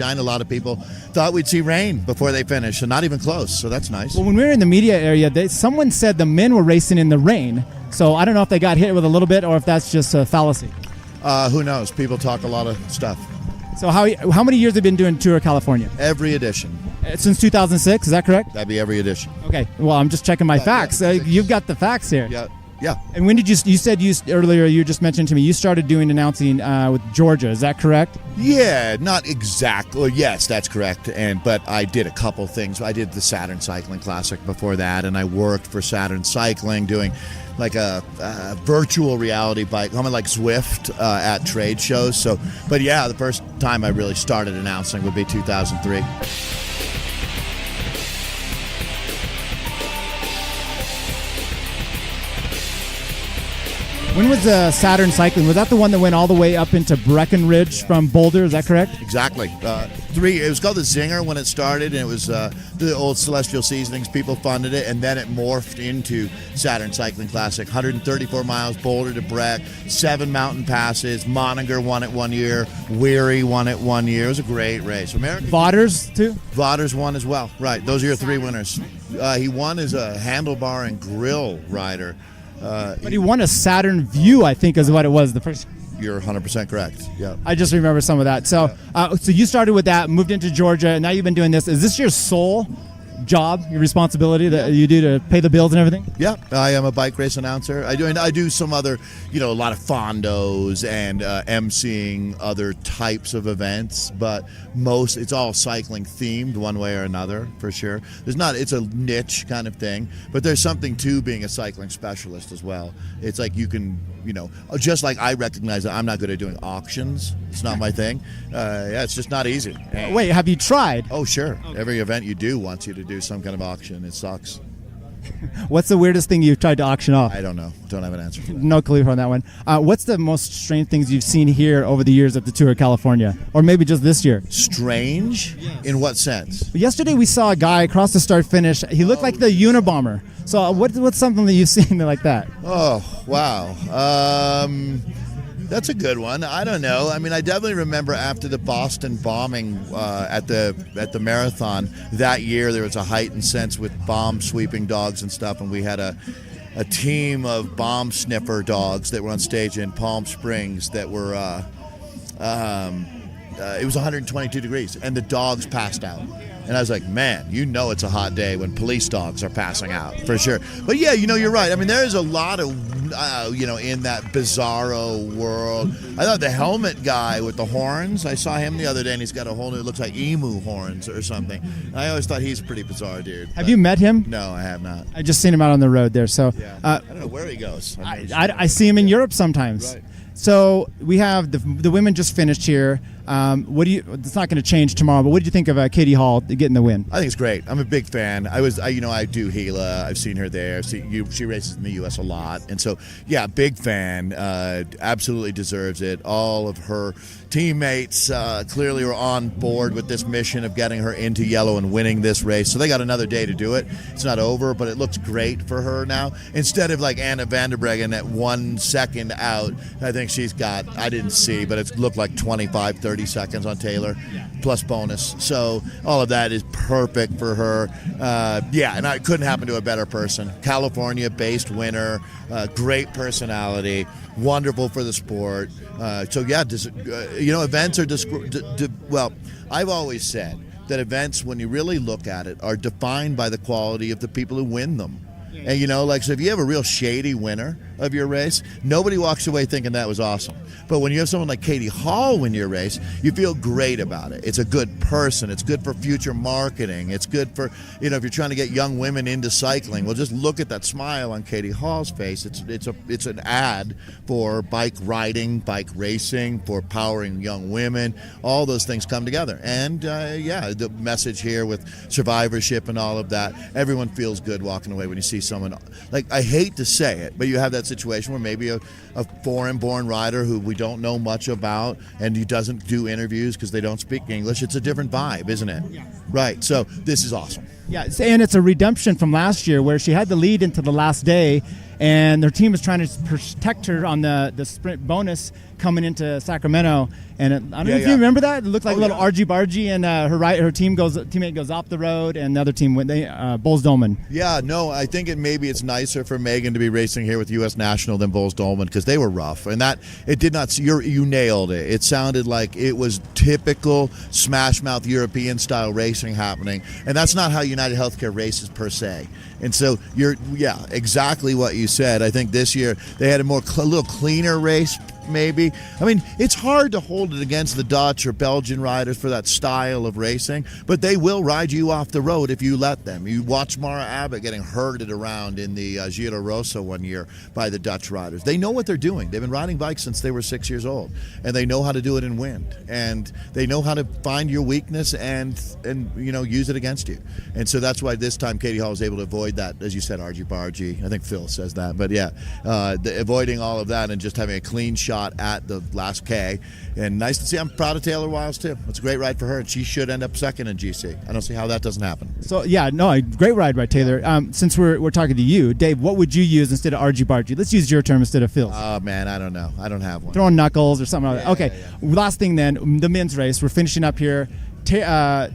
A lot of people thought we'd see rain before they finished, so not even close, so that's nice. Well, when we were in the media area, someone said the men were racing in the rain, so I don't know if they got hit with a little bit or if that's just a fallacy. Who knows? People talk a lot of stuff. So how many years have you been doing Tour of California? Every edition. Since 2006, is that correct? That'd be every edition. Okay, well, I'm just checking my facts. You've got the facts here. Yeah. And when did you said earlier, you just mentioned to me, you started doing announcing with Georgia, is that correct? Yeah, not exactly. Well, yes, that's correct. But I did a couple things. I did the Saturn Cycling Classic before that, and I worked for Saturn Cycling doing like a virtual reality bike, kind of like Zwift at trade shows. So, but yeah, the first time I really started announcing would be 2003. When was Saturn Cycling? Was that the one that went all the way up into Breckenridge from Boulder? Is that correct? Exactly. It was called the Zinger when it started, and it was the old Celestial Seasonings. People funded it, and then it morphed into Saturn Cycling Classic. 134 miles, Boulder to Breck, 7 mountain passes. Moninger won it 1 year. Weary won it 1 year. It was a great race. Vauders, too? Vauders won as well. Right. Those are your 3 winners. He won as a handlebar and grill rider. But he won a Saturn View, I think, is what it was the first. You're 100% correct. Yeah. I just remember some of that. So, so you started with that, moved into Georgia, and now you've been doing this. Is this your sole job, your responsibility that you do to pay the bills and everything? Yeah, I am a bike race announcer. I do some other, a lot of fondos and emceeing other types of events, but it's all cycling themed one way or another for sure. It's a niche kind of thing, but there's something to being a cycling specialist as well. It's like you can, just like I recognize that I'm not good at doing auctions. It's not my thing. It's just not easy. Wait, have you tried? Oh, sure. Okay. Every event you do wants you to do some kind of auction. It sucks. What's the weirdest thing you've tried to auction off? I don't know. Don't have an answer for that. No clue on that one. What's the most strange things you've seen here over the years at the Tour of California? Or maybe just this year? Strange? Yes. In what sense? Yesterday we saw a guy across the start-finish. He looked like the Unabomber. So what's something that you've seen like that? Oh, wow. That's a good one. I don't know. I mean, I definitely remember after the Boston bombing at the marathon that year, there was a heightened sense with bomb sweeping dogs and stuff, and we had a team of bomb sniffer dogs that were on stage in Palm Springs that were it was 122 degrees, and the dogs passed out. And I was like, man, it's a hot day when police dogs are passing out, for sure. But yeah, you're right. I mean, there is a lot of, in that bizarro world. I thought the helmet guy with the horns, I saw him the other day, and he's got a whole new, it looks like emu horns or something. And I always thought he's a pretty bizarre dude. Have you met him? No, I have not. I just seen him out on the road there. So yeah. I don't know where he goes. I see him in Europe sometimes. Right. So we have the women just finished here. It's not going to change tomorrow, but what did you think of Katie Hall getting the win? I think it's great. I'm a big fan. I do Gila. I've seen her there. She races in the U.S. a lot, and so yeah, big fan. Absolutely deserves it. All of her teammates clearly were on board with this mission of getting her into yellow and winning this race. So they got another day to do it. It's not over, but it looks great for her now. Instead of like Anna van der Breggen at 1 second out, I think she's got, I didn't see, but it looked like 25, 30 seconds on Taylor, plus bonus. So all of that is perfect for her. And it couldn't happen to a better person. California-based winner, great personality, wonderful for the sport. Events are I've always said that events, when you really look at it, are defined by the quality of the people who win them. And so if you have a real shady winner of your race, nobody walks away thinking that was awesome. But when you have someone like Katie Hall win your race, you feel great about it. It's a good person. It's good for future marketing. It's good for, if you're trying to get young women into cycling, well, just look at that smile on Katie Hall's face. It's an ad for bike riding, bike racing, for empowering young women. All those things come together. And the message here with survivorship and all of that, everyone feels good walking away when you see someone, like, I hate to say it, but you have that situation where maybe a foreign-born rider who we don't know much about and he doesn't do interviews because they don't speak English. It's a different vibe, isn't it? Yeah. Right. So this is awesome. Yeah, and it's a redemption from last year where she had the lead into the last day, and their team was trying to protect her on the sprint bonus coming into Sacramento. And I don't know if you remember that. It looked like a little argy-bargy, and her teammate goes off the road, and the other team went. Bulls Dolman. Yeah, no, I think maybe it's nicer for Megan to be racing here with U.S. National than Bulls Dolman, because they were rough, and that it did not. You nailed it. It sounded like it was typical smash mouth European style racing happening, and that's not how United Healthcare races per se. And so exactly what you said. I think this year they had a little cleaner race. Maybe. I mean, it's hard to hold it against the Dutch or Belgian riders for that style of racing, but they will ride you off the road if you let them. You watch Mara Abbott getting herded around in the Giro Rosso one year by the Dutch riders. They know what they're doing. They've been riding bikes since they were 6 years old, and they know how to do it in wind, and they know how to find your weakness and use it against you. And so that's why this time Katie Hall was able to avoid that, as you said, argy-bargy. I think Phil says that, but avoiding all of that and just having a clean shot at the last K. And nice to see. I'm proud of Taylor Wiles too. It's a great ride for her, and she should end up second in GC. I don't see how that doesn't happen. So great ride by Taylor. Since we're talking to you, Dave, what would you use instead of argy-bargy? Let's use your term instead of Phil's. Oh man, I don't know. I don't have one. Throwing knuckles or something like that. Okay. Last thing then, the men's race. We're finishing up here. Van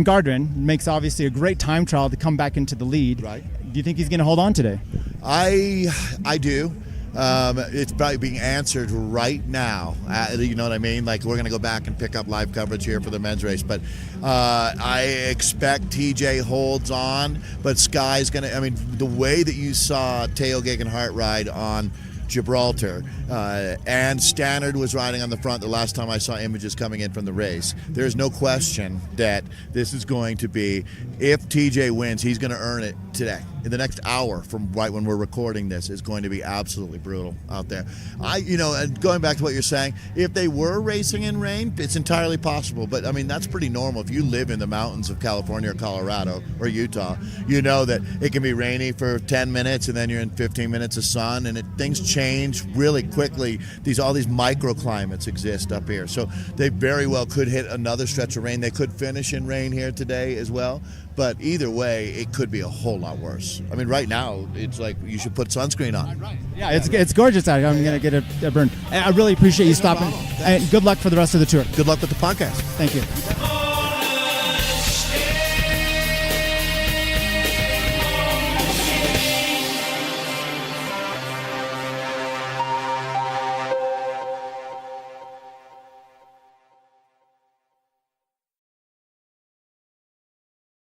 Garderen makes obviously a great time trial to come back into the lead. Right. Do you think he's going to hold on today? I do. It's probably being answered right now. You know what I mean? Like, we're going to go back and pick up live coverage here for the men's race. But I expect TJ holds on. But Sky's going to, I mean, the way that you saw Teo Gegenhardt ride on Gibraltar, and Stannard was riding on the front the last time I saw images coming in from the race. There's no question that this is going to be, if TJ wins, he's going to earn it today. In the next hour from right when we're recording this is going to be absolutely brutal out there. And going back to what you're saying, if they were racing in rain, it's entirely possible. But I mean, that's pretty normal. If you live in the mountains of California or Colorado or Utah, you know that it can be rainy for 10 minutes and then you're in 15 minutes of sun, and things change really quickly. All these microclimates exist up here. So they very well could hit another stretch of rain. They could finish in rain here today as well. But either way, it could be a whole lot worse. I mean, right now, it's like you should put sunscreen on. Right. Yeah, it's gorgeous out here. I'm going to get a burn. I really appreciate you stopping. And good luck for the rest of the tour. Good luck with the podcast. Thank you.